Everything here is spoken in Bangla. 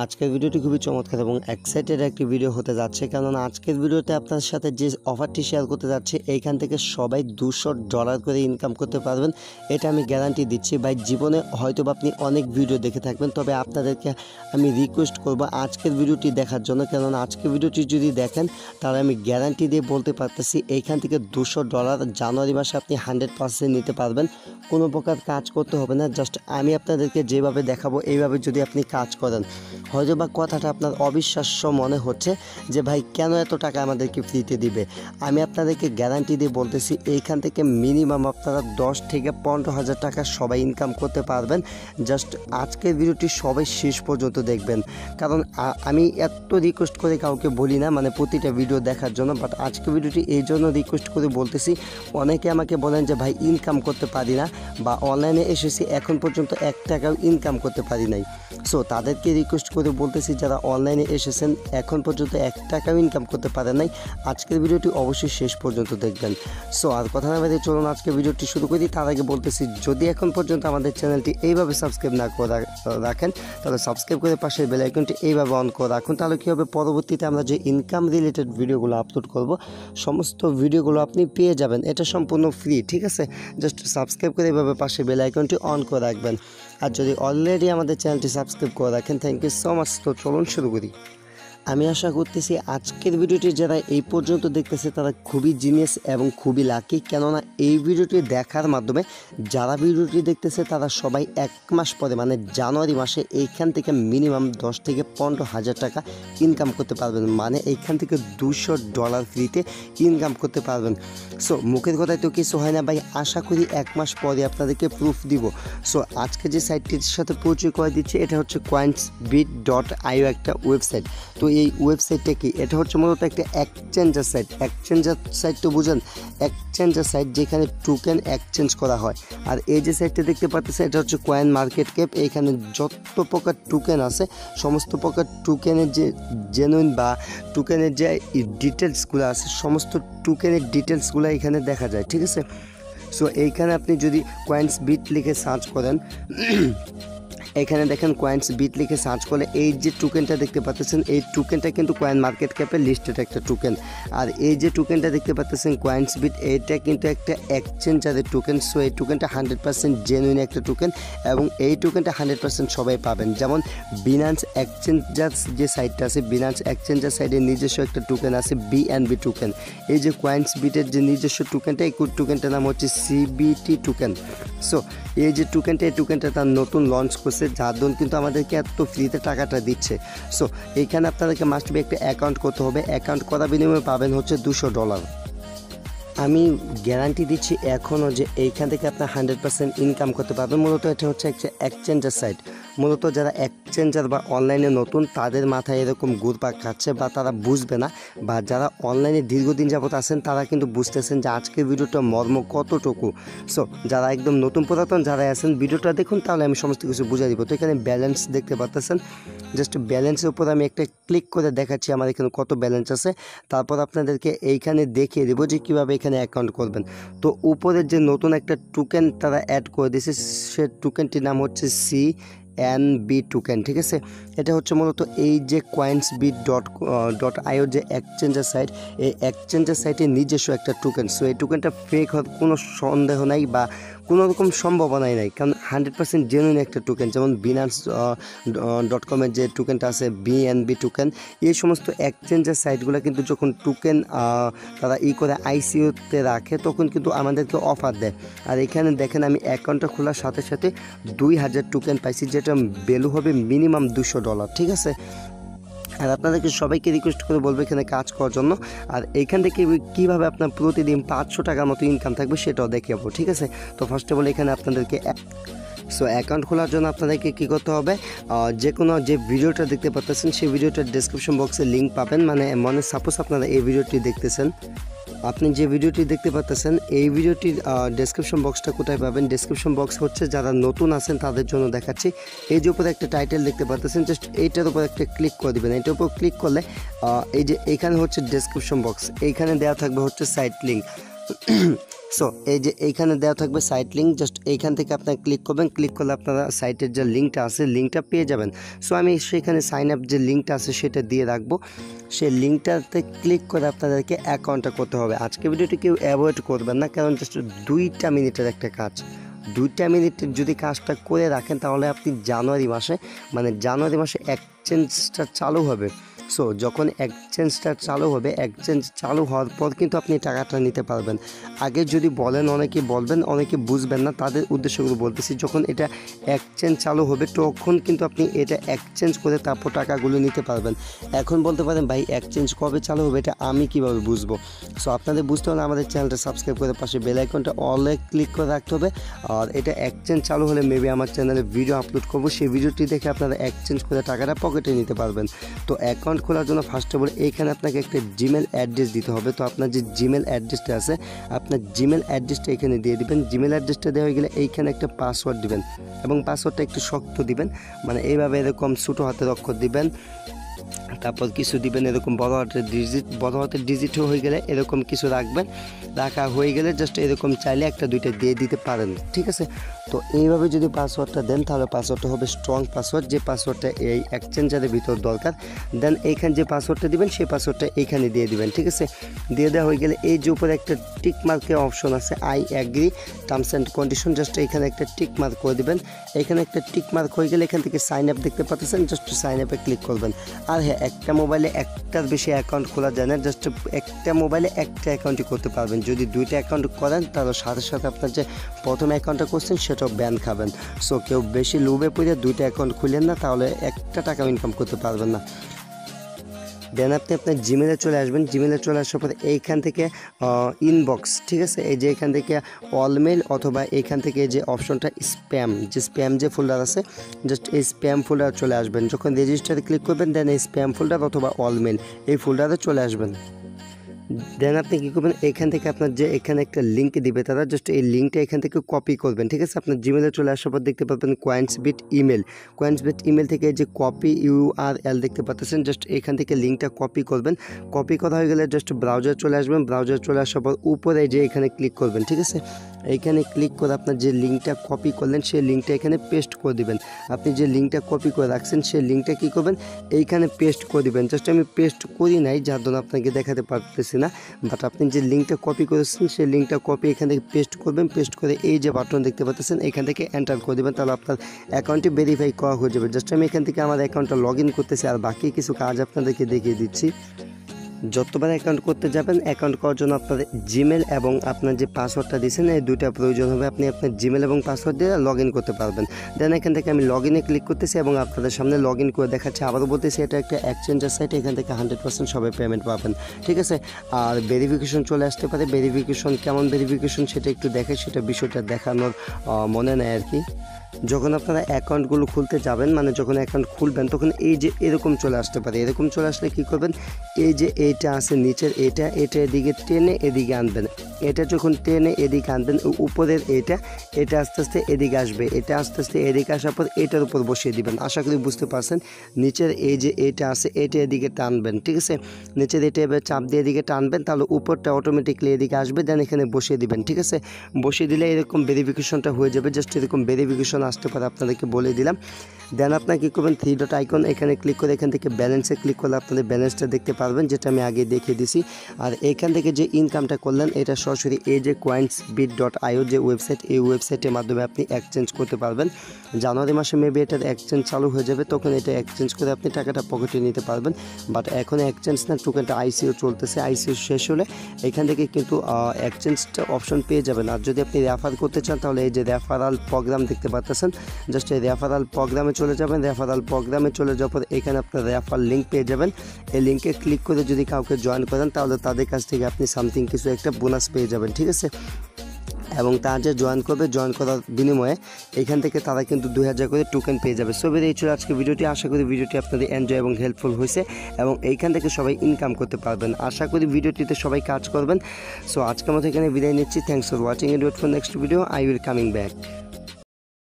আজকের ভিডিওটি খুবই চমৎকার এবং এক্সাইটেড একটি ভিডিও হতে যাচ্ছে, কারণ আজকের ভিডিওতে আপনার সাথে যে অফারটি শেয়ার করতে যাচ্ছে এইখান থেকে সবাই $200 করে ইনকাম করতে পারবেন। এটা আমি গ্যারান্টি দিচ্ছি ভাই। জীবনে হয়তো আপনি অনেক ভিডিও দেখে থাকবেন, তবে আপনাদেরকে আমি রিকোয়েস্ট করব আজকের ভিডিওটি দেখার জন্য, কারণ আজকের ভিডিওটি যদি দেখেন তাহলে আমি গ্যারান্টি দিয়ে বলতে পারতেছি এইখান থেকে $200 জানুয়ারি মাসে আপনি 100% নিতে পারবেন। কোনো প্রকার কাজ করতে হবে না, জাস্ট আমি আপনাদেরকে যেভাবে দেখাবো এইভাবে যদি আপনি কাজ করেন, হয়তো বা কথাটা আপনার অবিশ্বাস্য মনে হচ্ছে যে ভাই কেন এত টাকা আমাদেরকে ফ্রিতে দিবে। আমি আপনাদেরকে গ্যারান্টি দিয়ে বলতেছি এইখান থেকে মিনিমাম আপনারা 10 থেকে 15,000 টাকা সবাই ইনকাম করতে পারবেন। জাস্ট আজকের ভিডিওটি সবাই শেষ পর্যন্ত দেখবেন, কারণ আমি এত রিকোয়েস্ট করে কাউকে বলি না মানে প্রতিটা ভিডিও দেখার জন্য, বাট আজকের ভিডিওটি এই জন্য রিকোয়েস্ট করে বলতেছি। অনেকে আমাকে বলেন যে ভাই ইনকাম করতে পারি না, বা অনলাইনে এসেছি এখন পর্যন্ত 1 টাকাও ইনকাম করতে পারি নাই। সো তাদেরকে রিকোয়েস্ট করে বলতেছি যারা অনলাইনে এসেছেন এখন পর্যন্ত 1 টাকাও ইনকাম করতে পারেন নাই, আজকের ভিডিওটি অবশ্যই শেষ পর্যন্ত দেখবেন। সো আর কথা না বাড়িয়ে চলুন আজকে ভিডিওটি শুরু করি। তার আগে বলতেছি যদি এখন পর্যন্ত আমাদের চ্যানেলটি এইভাবে সাবস্ক্রাইব না করে রাখেন তাহলে সাবস্ক্রাইব করে পাশের বেল আইকনটি এইভাবে অন করে রাখুন, তাহলে কী হবে পরবর্তীতে আমরা যে ইনকাম রিলেটেড ভিডিওগুলো আপলোড করব সমস্ত ভিডিওগুলো আপনি পেয়ে যাবেন। এটা সম্পূর্ণ ফ্রি, ঠিক আছে? জাস্ট সাবস্ক্রাইব করে এইভাবে পাশে বেল আইকনটি অন করে রাখবেন। আর যদি অলরেডি আমাদের চ্যানেলটি সাবস্ক্রাইব করে রাখেন, থ্যাংক ইউ সো মাচ। তো চলুন শুরু করি। আমি আশা করতেছি আজকের ভিডিওটি যারা এই পর্যন্ত দেখতেছে তারা খুবই জিনিয়াস এবং খুবই লাকি, কেননা এই ভিডিওটি দেখার মাধ্যমে যারা ভিডিওটি দেখতেছে তারা সবাই 1 মাস পরে মানে জানুয়ারি মাসে এইখান থেকে মিনিমাম 10 থেকে 15,000 টাকা ইনকাম করতে পারবেন, মানে এইখান থেকে $200 ফ্রিতে ইনকাম করতে পারবেন। সো মুখের কথায় তো কিছু হয় না ভাই, আশা করি 1 মাস পরে আপনাদেরকে প্রুফ দিব। সো আজকে যে সাইটটির সাথে পরিচয় করে দিচ্ছে এটা হচ্ছে coinsbit.io একটা ওয়েবসাইট। তো এই ওয়েবসাইটটা কি? এটা হচ্ছে মূলত একটা এক্সচেঞ্জার সাইট। এক্সচেঞ্জার সাইট তো বুঝেন, এক্সচেঞ্জার সাইট যেখানে টোকেন এক্সচেঞ্জ করা হয়। আর এই যে সাইটটা দেখতে পাচ্ছেন এটা হচ্ছে কয়েন মার্কেট ক্যাপ। এইখানে যত প্রকার টোকেন আছে সমস্ত প্রকার টোকেনের যে জেনুইন বা টোকেনের যে ডিটেলসগুলো আছে সমস্ত টোকেনের ডিটেলসগুলো এখানে দেখা যায়, ঠিক আছে? সো এইখানে আপনি যদি coinsbit লিখে সার্চ করেন, এখানে দেখেন coinsbit লিখে সার্চ করলে এই যে টোকেনটা দেখতে পাচ্ছেন এই টোকেনটা কিন্তু কয়েন মার্কেট ক্যাপে লিস্টেড একটা টোকেন। আর এই যে টোকেনটা দেখতে পাচ্ছেন coinsbit, এটা কিন্তু একটা এক্সচেঞ্জারের টোকেন। সো এই টোকেনটা 100% জেনুইন একটা টোকেন এবং এই টোকেনটা 100% সবাই পাবেন। যেমন বিনান্স এক্সচেঞ্জার যে সাইটটা আছে, বিনান্স এক্সচেঞ্জার সাইটের নিজস্ব একটা টোকেন আছে BNB টোকেন। এই যে coinsbit-এর যে নিজস্ব টোকেনটা, এই টোকেনটার নাম হচ্ছে CBT টোকেন। সো এই যে টোকেনটা, এই টোকেনটা তার নতুন লঞ্চ করছে, যার জন্য কিন্তু আমাদেরকে এত ফ্রিতে টাকাটা দিচ্ছে। সো এইখানে আপনাদেরকে মাস্ট বি একটা অ্যাকাউন্ট করতে হবে। অ্যাকাউন্ট করার বিনিময়ে পাবেন হচ্ছে $200। আমি গ্যারান্টি দিচ্ছি এখনও যে এইখান থেকে আপনার 100% ইনকাম করতে পারবেন। মূলত এটা হচ্ছে একটা এক্সচেঞ্জার সাইট। মূলত যারা এক্সচেঞ্জার বা অনলাইনে নতুন তাদের মাথায় এরকম ঘুরপাক খাচ্ছে বা তারা বুঝবে না, বা যারা অনলাইনে দীর্ঘদিন যাবত আছেন তারা কিন্তু বুঝতেছেন যে আজকের ভিডিওটা মর্ম কতটুকু। সো যারা একদম নতুন পুরাতন যারা আছেন ভিডিওটা দেখুন, তাহলে আমি সমস্ত কিছু বুঝিয়ে দিব। তো এখানে ব্যালেন্স দেখতে পাচ্ছেন, জাস্ট ব্যালেন্সের উপর আমি একটা ক্লিক করে দেখাচ্ছি আমার এখানে কত ব্যালেন্স আছে। তারপর আপনাদেরকে এইখানে দেখিয়ে দেবো যে কীভাবে এখানে অ্যাকাউন্ট করবেন। তো উপরের যে নতুন একটা টোকেন তারা অ্যাড করে দিয়েছে, সে টোকেনটির নাম হচ্ছে CNB টোকেন, ঠিক আছে? এটা হচ্ছে মূলত এই যে coinsbit.io যে এক্সচেঞ্জার সাইট, এই এক্সচেঞ্জার সাইটের নিজস্ব একটা টোকেন। সো এই টোকেনটা ফেক হওয়ার কোনো সন্দেহ নাই বা কোনো রকম সম্ভাবনাই নাই, কারণ 100% জেনুইন একটা টোকেন। যেমন binance.com-এর যে টোকেনটা আছে BNB টোকেন, এই সমস্ত এক্সচেঞ্জার সাইটগুলো কিন্তু যখন টোকেন তারা করে ICO-তে রাখে তখন কিন্তু আমাদেরকে অফার দেয়। আর এখানে দেখেন আমি অ্যাকাউন্টটা খোলার সাথে সাথে 2000 টোকেন পাইছি, যেটা ভ্যালু হবে মিনিমাম $200, ঠিক আছে? আর আপনাদেরকে সবাইকে রিকোয়েস্ট করে বলবো এখানে কাজ করার জন্য। আর এইখান থেকে কীভাবে আপনার প্রতিদিন 500 টাকার মতো ইনকাম থাকবে সেটাও দেখে যাবো, ঠিক আছে? তো ফার্স্ট অফ অল এখানে আপনাদেরকে সো অ্যাকাউন্ট খোলার জন্য আপনাদেরকে কী করতে হবে, যে কোনো যে ভিডিওটা দেখতে পাচ্ছেন সেই ভিডিওটার ডেসক্রিপশন বক্সে লিঙ্ক পাবেন। মানে সাপোজ আপনারা এই ভিডিওটি দেখতেছেন, আপনি যে ভিডিওটি দেখতে পাচ্ছেন এই ভিডিওটির ডেসক্রিপশন বক্সটা কোথায় পাবেন? ডেসক্রিপশন বক্স হচ্ছে যারা নতুন আছেন তাদের জন্য দেখাচ্ছি। এই যে উপরে একটা টাইটেল দেখতে পাচ্ছেন, জাস্ট এইটার উপর একটা ক্লিক করে দেবেন। এইটার উপর ক্লিক করলে এই যে এইখানে হচ্ছে ডেসক্রিপশন বক্স, এইখানে দেওয়া থাকবে হচ্ছে সাইট লিঙ্ক। সো এই যে এইখানে দেওয়া থাকবে সাইট লিঙ্ক, জাস্ট এইখান থেকে আপনারা ক্লিক করবেন, ক্লিক করলে আপনারা সাইটের যে লিঙ্কটা আছে লিঙ্কটা পেয়ে যাবেন। সো আমি সেখানে সাইন আপ যে লিঙ্কটা আছে সেটা দিয়ে রাখবো, সেই লিঙ্কটাতে ক্লিক করে আপনাদেরকে অ্যাকাউন্টটা করতে হবে। আজকে ভিডিওটি কেউ অ্যাভয়েড করবেন না, কারণ জাস্ট 2 মিনিটের একটা কাজ, 2 মিনিটের যদি কাজটা করে রাখেন তাহলে আপনি জানুয়ারি মাসে এক্সচেঞ্জটা চালু হবে। সো যখন এক্সচেঞ্জটা চালু হবে, এক্সচেঞ্জ চালু হওয়ার পর কিন্তু আপনি টাকাটা নিতে পারবেন। আগে যদি বলেন অনেকে বলবেন, অনেকে বুঝবেন না, তাদের উদ্দেশ্যগুলো বলতেছি। যখন এটা এক্সচেঞ্জ চালু হবে তখন কিন্তু আপনি এটা এক্সচেঞ্জ করে তারপর টাকাগুলো নিতে পারবেন। এখন বলতে পারেন ভাই এক্সচেঞ্জ কবে চালু হবে এটা আমি কিভাবে বুঝবো? সো আপনাদের বুঝতে হলে আমাদের চ্যানেলটা সাবস্ক্রাইব করে পাশে বেল আইকনটা অলে ক্লিক করে রাখতে হবে। আর এটা এক্সচেঞ্জ চালু হলে মেবি আমার চ্যানেলে ভিডিও আপলোড করবো, সেই ভিডিওটি দেখে আপনারা এক্সচেঞ্জ করে টাকাটা পকেটে নিতে পারবেন। তো অ্যাকাউন্ট খোলার জন্য ফার্স্ট অফ অল এইখানে আপনাকে একটা জিমেল অ্যাড্রেস দিতে হবে। তো আপনার যে জিমেল অ্যাড্রেসটা আছে, আপনার জিমেল অ্যাড্রেসটা এখানে দিয়ে দিবেন। জিমেল অ্যাড্রেসটা দেওয়া হয়ে গেলে এইখানে একটা পাসওয়ার্ড দিবেন, এবং পাসওয়ার্ডটা একটু শক্ত দিবেন, মানে এইভাবে এরকম ছোটো হাতের অক্ষর দিবেন, তারপর কিছু দিবেন এরকম বড় হাতের ডিজিটও হয়ে গেলে এরকম কিছু রাখবেন। রাখা হয়ে গেলে জাস্ট এরকম চাইলে 1-2টা দিয়ে দিতে পারেন, ঠিক আছে? তো এইভাবে যদি পাসওয়ার্ডটা দেন তাহলে পাসওয়ার্ডটা হবে স্ট্রং পাসওয়ার্ড, যে পাসওয়ার্ডটা এই এক্সচেঞ্জারের ভিতর দরকার। দেন এইখানে যে পাসওয়ার্ডটা দিবেন সেই পাসওয়ার্ডটা এইখানে দিয়ে দিবেন, ঠিক আছে? দিয়ে দেওয়া হয়ে গেলে এই যে উপরে একটা টিক মার্কের অপশন আছে, I agree terms and condition, just এইখানে একটা টিক মার্ক করে দেবেন। এখানে একটা টিক মার্ক হয়ে গেলে এখান থেকে সাইন আপ দেখতে পাচ্ছেন, জাস্ট সাইন আপে ক্লিক করবেন। আর হ্যাঁ, একটা মোবাইলে একটার বেশি অ্যাকাউন্ট খোলা যায় না, জাস্ট একটা মোবাইলে একটা অ্যাকাউন্টই করতে পারবেন। যদি 2টা অ্যাকাউন্ট করেন তাহলে সাথে সাথে আপনার যে প্রথম অ্যাকাউন্টটা করছেন সেটাও ব্যান খাবেন। সো কেউ বেশি লোভে পড়ে 2টা অ্যাকাউন্ট খুলেন না, তাহলে একটা টাকা ইনকাম করতে পারবেন না। দেন আপনি আপনার জিমেলে চলে আসবেন। জিমেলে চলে আসার পরে এইখান থেকে ইনবক্স, ঠিক আছে? এই যে এখান থেকে অল মেল, অথবা এইখান থেকে যে অপশনটা স্প্যাম যে ফোল্ডার আছে, জাস্ট এই স্প্যাম ফোল্ডার চলে আসবেন। যখন রেজিস্টারে ক্লিক করবেন দেন এই স্প্যাম ফোল্ডার অথবা অল মেল এই ফোল্ডারে চলে আসবেন। দেন আপনি কী করবেন, এখান থেকে আপনার যে এখানে একটা লিঙ্ক দিবে তারা, জাস্ট এই লিঙ্কটা এখান থেকে কপি করবেন, ঠিক আছে? আপনার জিমেলে চলে আসার পর দেখতে পাবেন কয়েন্সবিট ইমেল থেকে যে কপি URL দেখতে পাচ্ছেন, জাস্ট এখান থেকে লিঙ্কটা কপি করবেন। কপি করা হয়ে গেলে জাস্ট ব্রাউজার চলে আসবেন। ব্রাউজার চলে আসার পর উপরে যে এখানে ক্লিক করবেন, ঠিক আছে? এইখানে ক্লিক করে আপনার যে লিঙ্কটা কপি করলেন সেই লিঙ্কটা এখানে পেস্ট করে দিবেন। আপনি যে লিঙ্কটা কপি করে রাখছেন সেই লিঙ্কটা কী করবেন, এইখানে পেস্ট করে দিবেন। জাস্ট আমি পেস্ট করি নাই, যার জন্য আপনাকে দেখাতে পারতেছি না, বাট আপনি যে লিঙ্কটা কপি করেছেন সেই লিঙ্কটা কপি এখান থেকে পেস্ট করবেন। পেস্ট করে এই যে বাটন দেখতে পাচ্ছেন এখান থেকে এন্টার করে দেবেন, তাহলে আপনার অ্যাকাউন্টটি ভেরিফাই করা হয়ে যাবে। জাস্ট আমি এখান থেকে আমার অ্যাকাউন্টটা লগ ইন করতেছি, আর বাকি কিছু কাজ আপনাদেরকে দেখিয়ে দিচ্ছি। যতবার অ্যাকাউন্ট করতে যাবেন, অ্যাকাউন্ট করার জন্য আপনার জিমেল এবং আপনার যে পাসওয়ার্ডটা দিয়েছেন এই 2টা প্রয়োজন হবে। আপনি আপনার জিমেল এবং পাসওয়ার্ড দিয়ে লগ ইন করতে পারবেন। দেন এখান থেকে আমি লগ ইনে ক্লিক করতেছি এবং আপনাদের সামনে লগ ইন করে দেখাচ্ছি। আবারও বলতেছি এটা একটা এক্সচেঞ্জের সাইট, এখান থেকে 100% সবাই পেমেন্ট পাবেন, ঠিক আছে? আর ভেরিফিকেশন চলে আসতে পারে। ভেরিফিকেশন কেমন ভেরিফিকেশন সেটা একটু দেখে, সেটা বিষয়টা দেখানোর মনে নেয় আর কি। যখন আপনারা অ্যাকাউন্টগুলো খুলতে যাবেন, মানে যখন অ্যাকাউন্ট খুলবেন তখন এই যে এরকম চলে আসতে পারে। এরকম চলে আসলে কী করবেন, এই যে এইটা আছে নিচের এটা এদিকে টেনে এদিকে আনবেন। এটা যখন টেনে এদিকে আনবেন, উপরের এটা আস্তে আস্তে এদিকে আসবে, এটা আস্তে আস্তে এদিকে আসার পর এটার উপর বসিয়ে দিবেন। আশা করি বুঝতে পারছেন। নিচের এই যে এটা আছে এটা এদিকে টানবেন, ঠিক আছে? নিচের এটা এবার চাপ দিয়ে এদিকে টানবেন, তাহলে উপরটা অটোমেটিকলি এদিকে আসবে। দেন এখানে বসিয়ে দিবেন, ঠিক আছে? বসিয়ে দিলে এরকম ভেরিফিকেশনটা হয়ে যাবে। জাস্ট এরকম ভেরিফিকেশন আসতে পারে, আপনাদেরকে বলে দিলাম। দেন আপনার কী করবেন, 3 ডট আইকন এখানে ক্লিক করে এখান থেকে ব্যালেন্সে ক্লিক করলে আপনাদের ব্যালেন্সটা দেখতে পারবেন, যেটা আমি আগে দেখিয়ে দিছি। আর এখান থেকে যে ইনকামটা করলেন এটা সরাসরি এই যে coinsbit.io যে ওয়েবসাইট, এই ওয়েবসাইটের মাধ্যমে আপনি এক্সচেঞ্জ করতে পারবেন। জানুয়ারি মাসে মেবি এটার এক্সচেঞ্জ চালু হয়ে যাবে, তখন এটা এক্সচেঞ্জ করে আপনি টাকাটা পকেটে নিতে পারবেন। বাট এখন এক্সচেঞ্জ না, টোকেনটা ICO চলতেছে। ICO শেষ হলে এখান থেকে কিন্তু এক্সচেঞ্জটা অপশন পেয়ে যাবেন। আর যদি আপনি রেফার করতে চান তাহলে এই যে রেফারাল প্রোগ্রাম দেখতে পাচ্ছেন, জাস্ট এই রেফারাল প্রোগ্রামে চলে যাবেন। রেফারাল প্রোগ্রামে চলে যাওয়ার পর এখানে আপনার রেফার লিঙ্ক পেয়ে যাবেন। এই লিঙ্কে ক্লিক করে যদি কাউকে জয়েন করেন তাহলে তাদের কাছ থেকে আপনি সামথিং কিছু একটা বোনাস পেয়ে যাবেন, ঠিক আছে? এবং তারা যে জয়েন করবে, জয়েন করার বিনিময়ে এখান থেকে তারা কিন্তু 2000 করে টোকেন পেয়ে যাবে। সো এই ছিল আজকে ভিডিওটি। আশা করি ভিডিওটি আপনাদের এনজয় এবং হেল্পফুল হয়েছে এবং এইখান থেকে সবাই ইনকাম করতে পারবেন। আশা করি ভিডিওটিতে সবাই কাজ করবেন। সো আজকের মতো এখানে বিদায় নিচ্ছি। Thanks for watching and wait for next video. I will coming back.